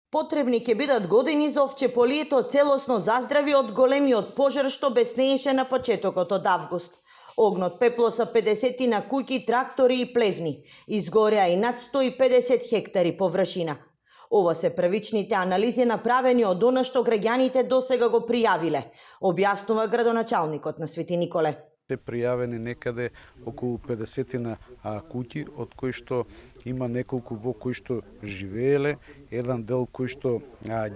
Потребни ќе бидат години за Овчеполието целосно заздрави од големиот пожар што беснееше на почетокот од август. Огнот пеплоса 50 на куќи, трактори и плевни. Изгореа и над 150 хектари површина. Ова се првичните анализи направени од она што граѓаните досега го пријавиле, објаснува градоначалникот на Свети Николе. Се пријавени некаде околу 50 куќи, од кои што има неколку во кои што живееле, еден дел кои што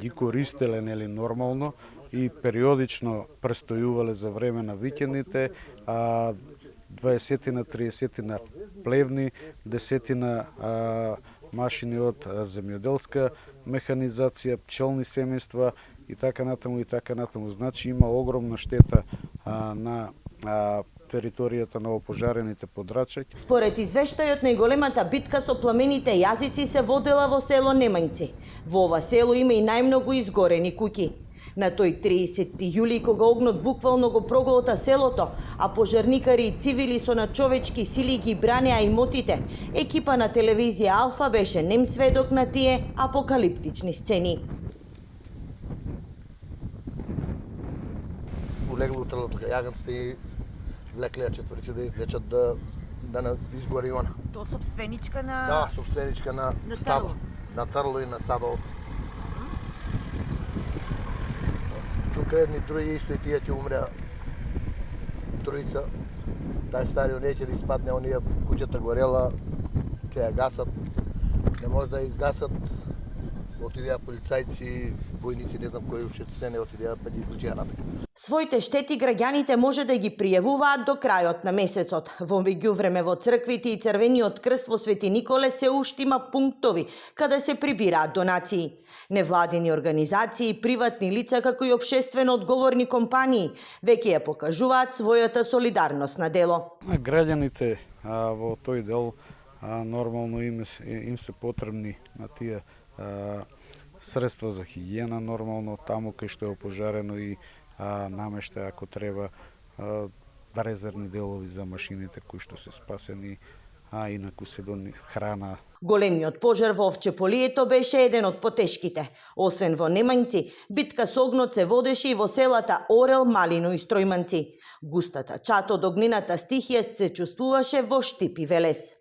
ги користеле нормално и периодично престојувале за време на викендите, 20-30 плевни, 10 машини од земјоделска механизација, пчелни семејства и така натаму. Значи има огромна штета на територијата на опожарените Подрачај. Според извештајот, најголемата битка со пламените јазици се водела во село Немањци. Во ова село има и најмногу изгорени куќи. На тој 30 јули, кога огнот буквално го проголта селото, а пожарникари и цивили со начовечки сили ги бранеа имотите, екипа на телевизија Алфа беше нем сведок на тие апокалиптични сцени. Улегло трелото кај јаганците и влеклеа четворица да извлечат да не изгори она. То собственичка на... Да, собственичка на стадо. На трло и на стадо овци. Тука едни други исто и тие ќе умреа. Троица. Тај стариот неќе да испадне, оние куќата горела, ќе ја гасат. Не може да ја изгасат. Отидеа полицајци, војници, не знам кои уште се не отидеа па ги извлечеа натака. Своите штети граѓаните може да ги пријавуваат до крајот на месецот. Во меѓувреме во црквите и Црвениот крст во Свети Николе се уште има пунктови каде се прибираат донации. Невладини организации, приватни лица како и општествено одговорни компании веќе ја покажуваат својата солидарност на дело. Граѓаните во тој дел нормално им се потребни на тие средства за хигиена, нормално таму кај што е опожарено и намештај ако треба резервни делови за машините кои што се спасени, инаку се до храна. Големиот пожар во Овчеполието беше еден од потешките. Освен во Немањци, битка со огнот се водеше и во селата Орел, Малино и Стројманци. Густата чат од огнената стихија се чувствуваше во Штип и Велес.